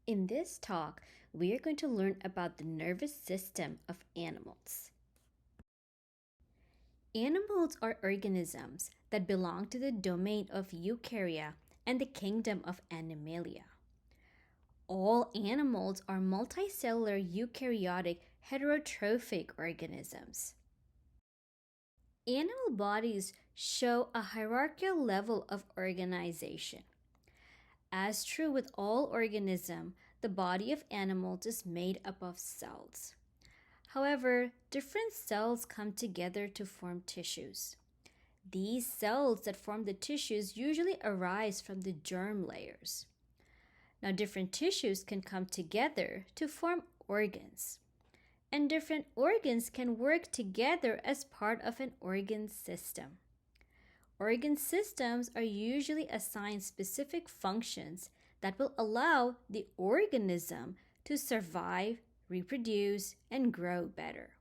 In this talk, we are going to learn about the nervous system of animals. Animals are organisms that belong to the domain of eukarya and the kingdom of Animalia. All animals are multicellular eukaryotic heterotrophic organisms. Animal bodies show a hierarchical level of organization. As true with all organisms, the body of animals is made up of cells. However, different cells come together to form tissues. These cells that form the tissues usually arise from the germ layers. Now, different tissues can come together to form organs, and different organs can work together as part of an organ system. Organ systems are usually assigned specific functions that will allow the organism to survive, reproduce, and grow better.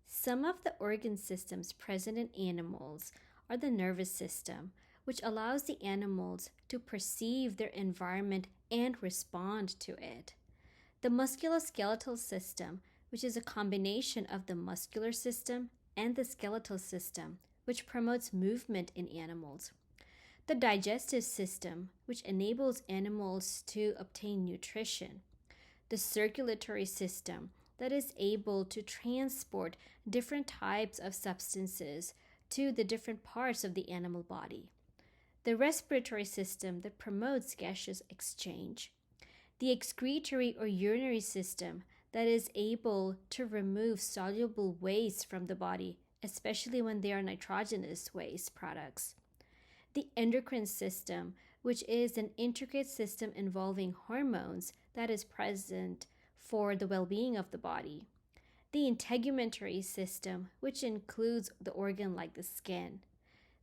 Some of the organ systems present in animals are the nervous system, which allows the animals to perceive their environment and respond to it. The musculoskeletal system, which is a combination of the muscular system and the skeletal system, which promotes movement in animals. The digestive system, which enables animals to obtain nutrition. The circulatory system, that is able to transport different types of substances to the different parts of the animal body. The respiratory system that promotes gaseous exchange. The excretory or urinary system that is able to remove soluble waste from the body, especially when they are nitrogenous waste products. The endocrine system, which is an intricate system involving hormones that is present for the well-being of the body. The integumentary system, which includes the organ like the skin.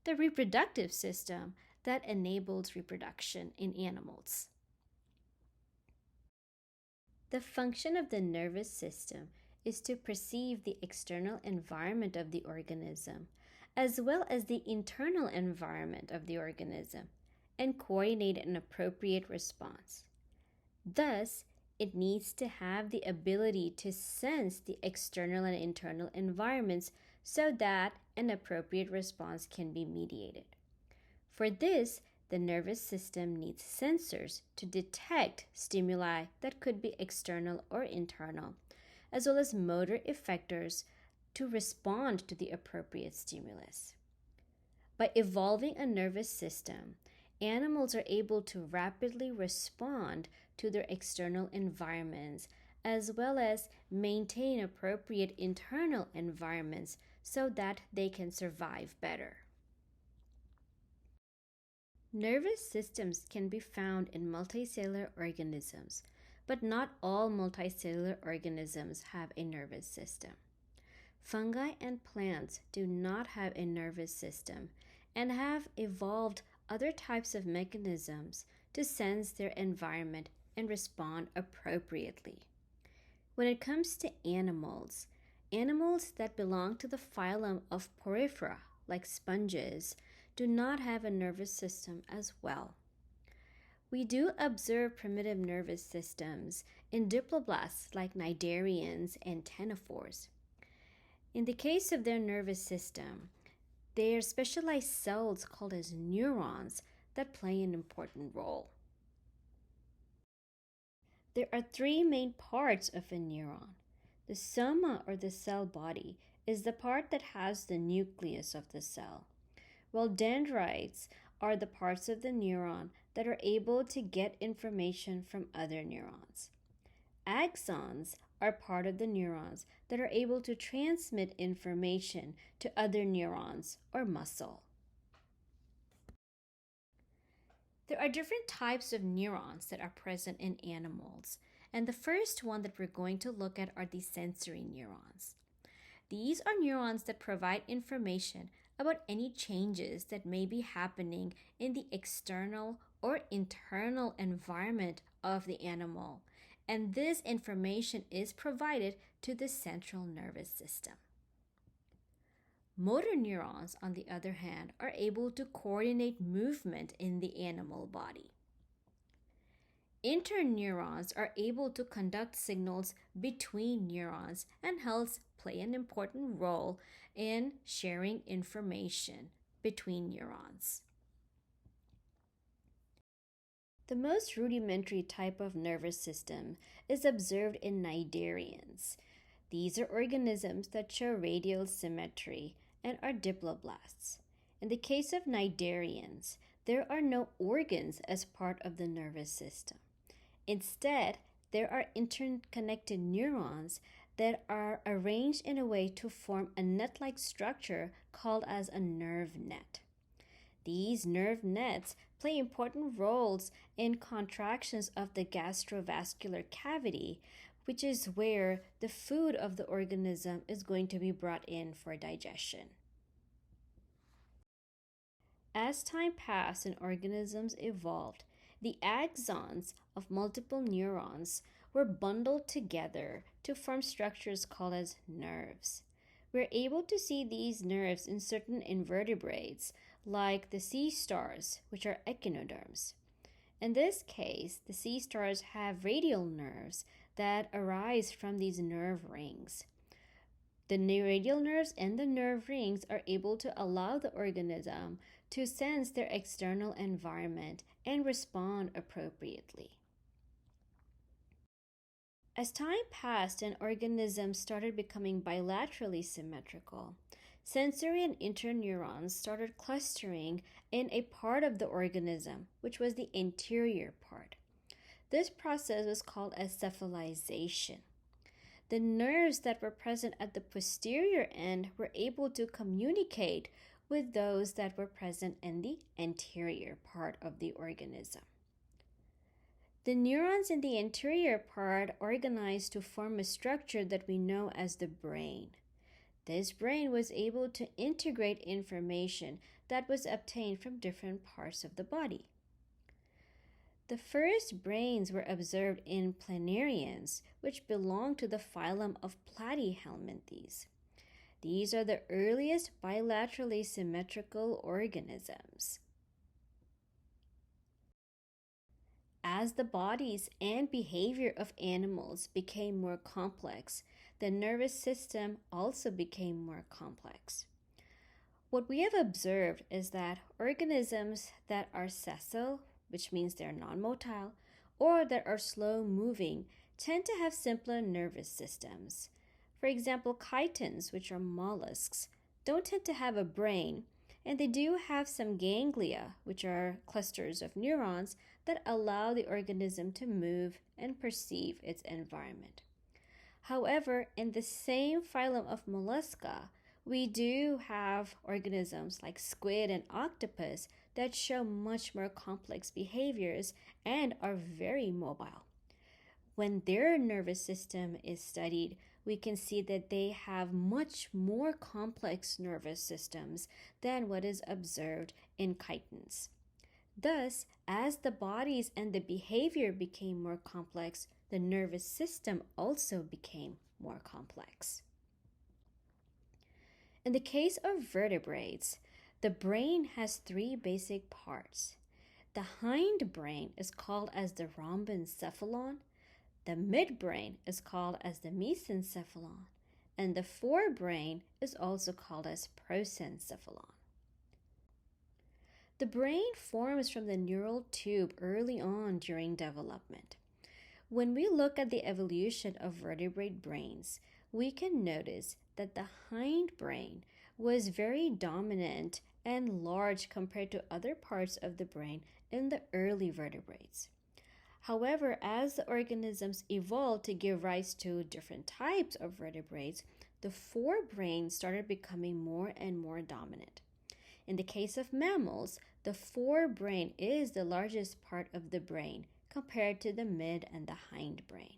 The reproductive system that enables reproduction in animals. The function of the nervous system is to perceive the external environment of the organism, as well as the internal environment of the organism, and coordinate an appropriate response. Thus, it needs to have the ability to sense the external and internal environments so that an appropriate response can be mediated. For this, the nervous system needs sensors to detect stimuli that could be external or internal, as well as motor effectors to respond to the appropriate stimulus. By evolving a nervous system, animals are able to rapidly respond to their external environments, as well as maintain appropriate internal environments so that they can survive better. Nervous systems can be found in multicellular organisms, but not all multicellular organisms have a nervous system. Fungi and plants do not have a nervous system and have evolved other types of mechanisms to sense their environment and respond appropriately. When it comes to animals that belong to the phylum of Peripheral, like sponges, do not have a nervous system as well. We do observe primitive nervous systems in diploblasts like cnidarians and ctenophores. In the case of their nervous system, they are specialized cells called as neurons that play an important role. There are three main parts of a neuron. The soma, or the cell body, is the part that has the nucleus of the cell, while dendrites are the parts of the neuron that are able to get information from other neurons. Axons are part of the neurons that are able to transmit information to other neurons or muscle. There are different types of neurons that are present in animals, and the first one that we're going to look at are the sensory neurons. These are neurons that provide information about any changes that may be happening in the external or internal environment of the animal, and this information is provided to the central nervous system. Motor neurons, on the other hand, are able to coordinate movement in the animal body. Interneurons are able to conduct signals between neurons and hence play an important role in sharing information between neurons. The most rudimentary type of nervous system is observed in cnidarians. These are organisms that show radial symmetry and are diploblasts. In the case of cnidarians, there are no organs as part of the nervous system. Instead, there are interconnected neurons that are arranged in a way to form a net-like structure called as a nerve net. These nerve nets play important roles in contractions of the gastrovascular cavity, which is where the food of the organism is going to be brought in for digestion. As time passed and organisms evolved, the axons of multiple neurons were bundled together to form structures called as nerves. We're able to see these nerves in certain invertebrates, like the sea stars, which are echinoderms. In this case, the sea stars have radial nerves that arise from these nerve rings. The radial nerves and the nerve rings are able to allow the organism to sense their external environment and respond appropriately. As time passed and organisms started becoming bilaterally symmetrical, sensory and interneurons started clustering in a part of the organism, which was the anterior part. This process was called as cephalization. The nerves that were present at the posterior end were able to communicate with those that were present in the anterior part of the organism. The neurons in the anterior part organized to form a structure that we know as the brain. This brain was able to integrate information that was obtained from different parts of the body. The first brains were observed in planarians, which belong to the phylum of Platyhelminthes. These are the earliest bilaterally symmetrical organisms. As the bodies and behavior of animals became more complex, the nervous system also became more complex. What we have observed is that organisms that are sessile, which means they're non-motile, or that are slow-moving, tend to have simpler nervous systems. For example, chitons, which are mollusks, don't tend to have a brain, and they do have some ganglia, which are clusters of neurons that allow the organism to move and perceive its environment. However, in the same phylum of mollusca, we do have organisms like squid and octopus that show much more complex behaviors and are very mobile. When their nervous system is studied, we can see that they have much more complex nervous systems than what is observed in chitons. Thus, as the bodies and the behavior became more complex, the nervous system also became more complex. In the case of vertebrates, the brain has three basic parts. The hindbrain is called as the rhombencephalon, the midbrain is called as the mesencephalon, and the forebrain is also called as prosencephalon. The brain forms from the neural tube early on during development. When we look at the evolution of vertebrate brains, we can notice that the hindbrain was very dominant and large compared to other parts of the brain in the early vertebrates. However, as the organisms evolved to give rise to different types of vertebrates, the forebrain started becoming more and more dominant. In the case of mammals, the forebrain is the largest part of the brain compared to the mid and the hindbrain.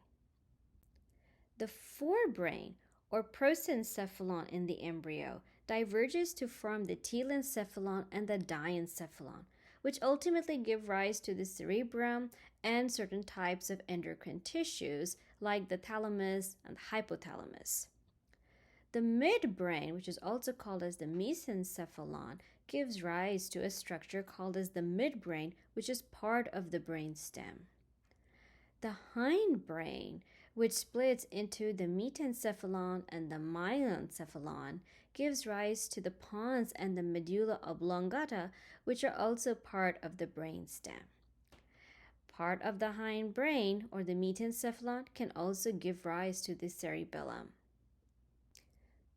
The forebrain, or prosencephalon in the embryo, diverges to form the telencephalon and the diencephalon, which ultimately give rise to the cerebrum and certain types of endocrine tissues like the thalamus and hypothalamus. The midbrain, which is also called as the mesencephalon, gives rise to a structure called as the midbrain, which is part of the brain stem. The hindbrain, which splits into the metencephalon and the myelencephalon, gives rise to the pons and the medulla oblongata, which are also part of the brainstem. Part of the hindbrain, or the metencephalon, can also give rise to the cerebellum.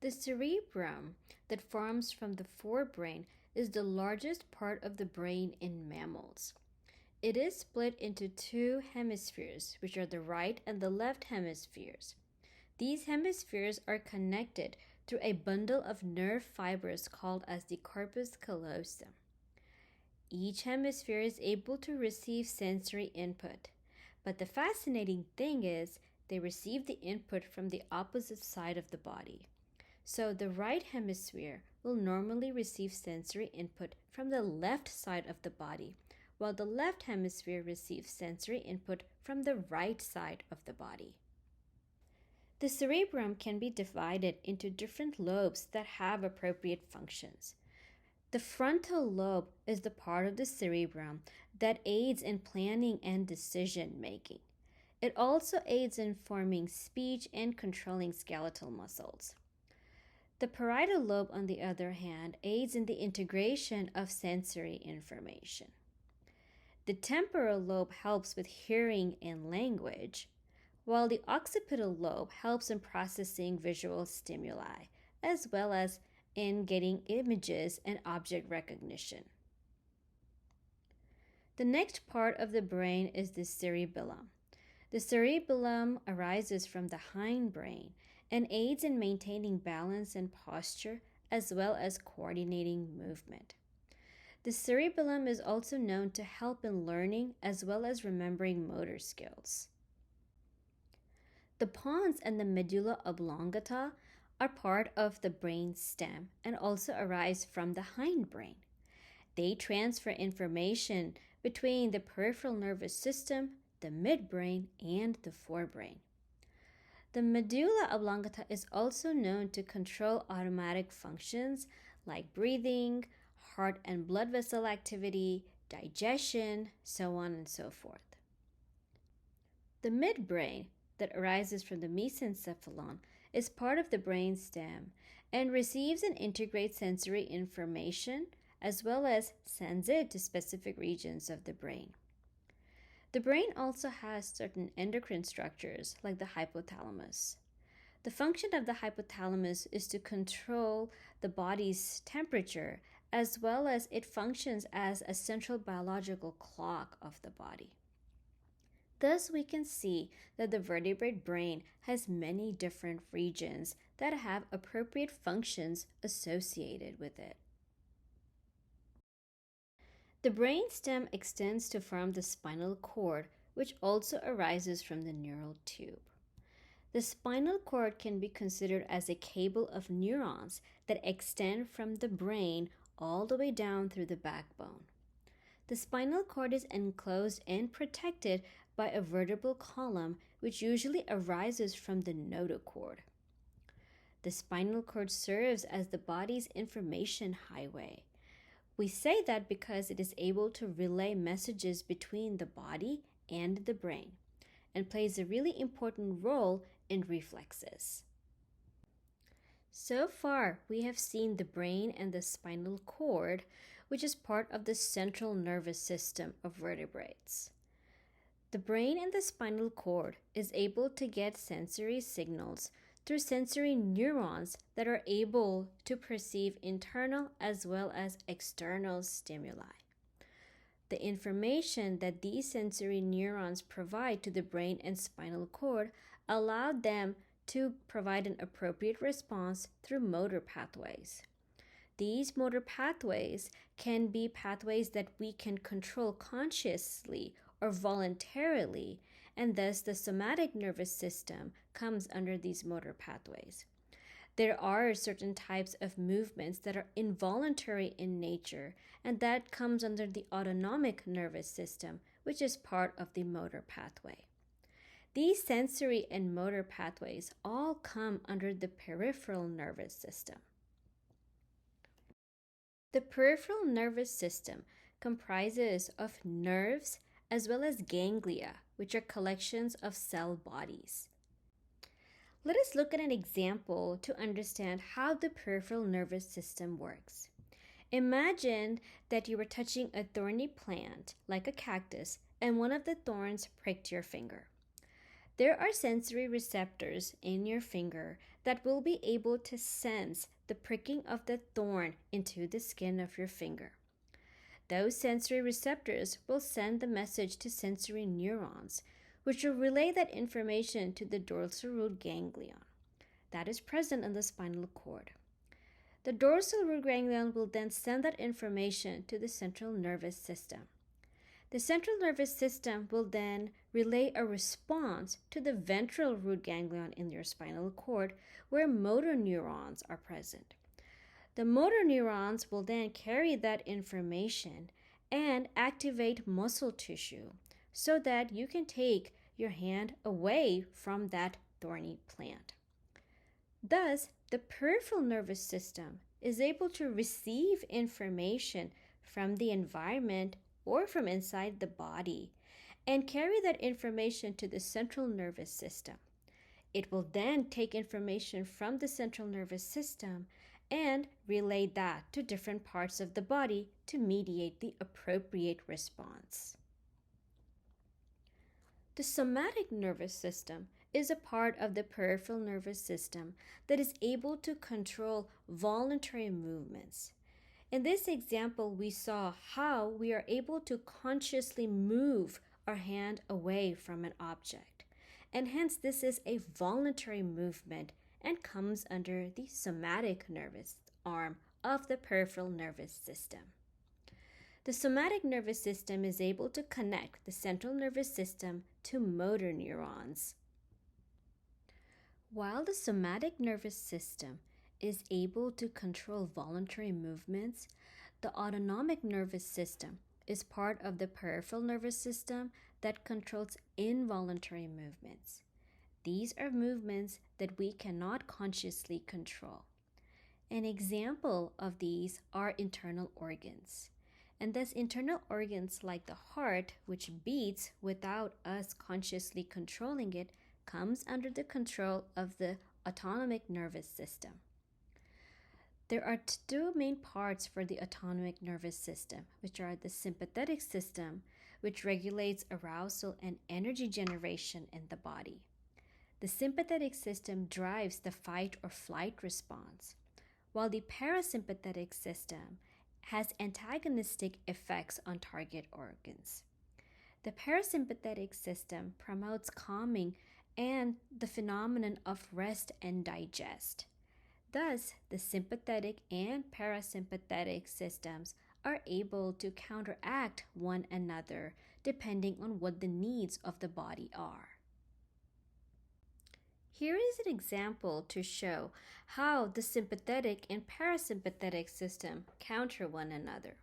The cerebrum that forms from the forebrain is the largest part of the brain in mammals. It is split into two hemispheres, which are the right and the left hemispheres. These hemispheres are connected through a bundle of nerve fibers called as the corpus callosum. Each hemisphere is able to receive sensory input, but the fascinating thing is they receive the input from the opposite side of the body. So the right hemisphere will normally receive sensory input from the left side of the body, while the left hemisphere receives sensory input from the right side of the body. The cerebrum can be divided into different lobes that have appropriate functions. The frontal lobe is the part of the cerebrum that aids in planning and decision making. It also aids in forming speech and controlling skeletal muscles. The parietal lobe, on the other hand, aids in the integration of sensory information. The temporal lobe helps with hearing and language, while the occipital lobe helps in processing visual stimuli, as well as in getting images and object recognition. The next part of the brain is the cerebellum. The cerebellum arises from the hindbrain and aids in maintaining balance and posture, as well as coordinating movement. The cerebellum is also known to help in learning as well as remembering motor skills. The pons and the medulla oblongata are part of the brain stem and also arise from the hindbrain. They transfer information between the peripheral nervous system, the midbrain, and the forebrain. The medulla oblongata is also known to control automatic functions like breathing, heart and blood vessel activity, digestion, so on and so forth. The midbrain that arises from the mesencephalon is part of the brain stem and receives and integrates sensory information as well as sends it to specific regions of the brain. The brain also has certain endocrine structures like the hypothalamus. The function of the hypothalamus is to control the body's temperature as well as it functions as a central biological clock of the body. Thus, we can see that the vertebrate brain has many different regions that have appropriate functions associated with it. The brainstem extends to form the spinal cord, which also arises from the neural tube. The spinal cord can be considered as a cable of neurons that extend from the brain all the way down through the backbone. The spinal cord is enclosed and protected by a vertebral column, which usually arises from the notochord. The spinal cord serves as the body's information highway. We say that because it is able to relay messages between the body and the brain and plays a really important role in reflexes. So far, we have seen the brain and the spinal cord, which is part of the central nervous system of vertebrates. The brain and the spinal cord is able to get sensory signals through sensory neurons that are able to perceive internal as well as external stimuli. The information that these sensory neurons provide to the brain and spinal cord allowed them to provide an appropriate response through motor pathways. These motor pathways can be pathways that we can control consciously or voluntarily, and thus the somatic nervous system comes under these motor pathways. There are certain types of movements that are involuntary in nature, and that comes under the autonomic nervous system, which is part of the motor pathway. These sensory and motor pathways all come under the peripheral nervous system. The peripheral nervous system comprises of nerves as well as ganglia, which are collections of cell bodies. Let us look at an example to understand how the peripheral nervous system works. Imagine that you were touching a thorny plant, like a cactus, and one of the thorns pricked your finger. There are sensory receptors in your finger that will be able to sense the pricking of the thorn into the skin of your finger. Those sensory receptors will send the message to sensory neurons, which will relay that information to the dorsal root ganglion that is present in the spinal cord. The dorsal root ganglion will then send that information to the central nervous system. The central nervous system will then relay a response to the ventral root ganglion in your spinal cord, where motor neurons are present. The motor neurons will then carry that information and activate muscle tissue so that you can take your hand away from that thorny plant. Thus, the peripheral nervous system is able to receive information from the environment or from inside the body and carry that information to the central nervous system. It will then take information from the central nervous system and relay that to different parts of the body to mediate the appropriate response. The somatic nervous system is a part of the peripheral nervous system that is able to control voluntary movements. In this example, we saw how we are able to consciously move our hand away from an object, and hence this is a voluntary movement and comes under the somatic nervous arm of the peripheral nervous system. The somatic nervous system is able to connect the central nervous system to motor neurons. While the somatic nervous system is able to control voluntary movements, the autonomic nervous system is part of the peripheral nervous system that controls involuntary movements. These are movements that we cannot consciously control. An example of these are internal organs. And thus internal organs like the heart, which beats without us consciously controlling it, comes under the control of the autonomic nervous system. There are two main parts for the autonomic nervous system, which are the sympathetic system, which regulates arousal and energy generation in the body. The sympathetic system drives the fight or flight response, while the parasympathetic system has antagonistic effects on target organs. The parasympathetic system promotes calming and the phenomenon of rest and digest. Thus, the sympathetic and parasympathetic systems are able to counteract one another depending on what the needs of the body are. Here is an example to show how the sympathetic and parasympathetic system counter one another.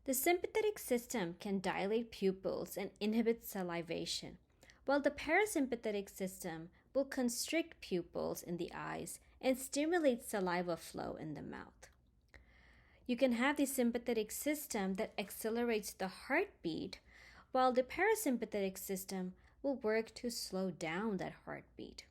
The sympathetic system can dilate pupils and inhibit salivation, while the parasympathetic system will constrict pupils in the eyes and stimulate saliva flow in the mouth. You can have the sympathetic system that accelerates the heartbeat, while the parasympathetic system will work to slow down that heartbeat.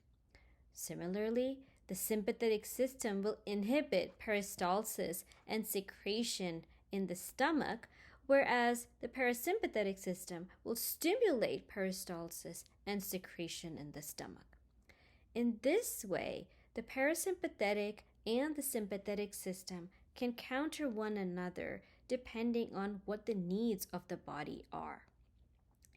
Similarly, the sympathetic system will inhibit peristalsis and secretion in the stomach, whereas the parasympathetic system will stimulate peristalsis and secretion in the stomach. In this way, the parasympathetic and the sympathetic system can counter one another depending on what the needs of the body are.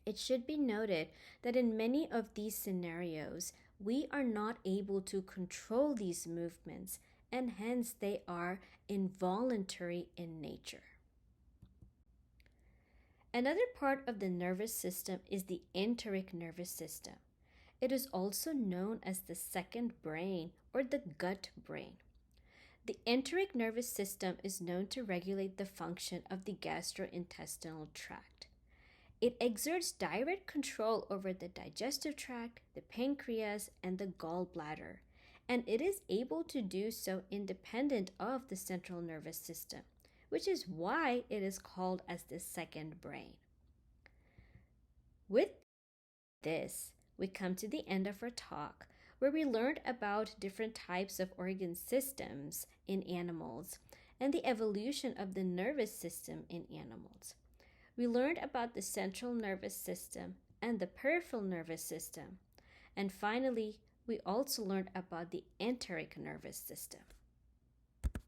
It should be noted that in many of these scenarios, we are not able to control these movements, and hence they are involuntary in nature. Another part of the nervous system is the enteric nervous system. It is also known as the second brain or the gut brain. The enteric nervous system is known to regulate the function of the gastrointestinal tract. It exerts direct control over the digestive tract, the pancreas, and the gallbladder, and it is able to do so independent of the central nervous system, which is why it is called as the second brain. With this, we come to the end of our talk, where we learned about different types of organ systems in animals and the evolution of the nervous system in animals. We learned about the central nervous system and the peripheral nervous system. And finally, we also learned about the enteric nervous system.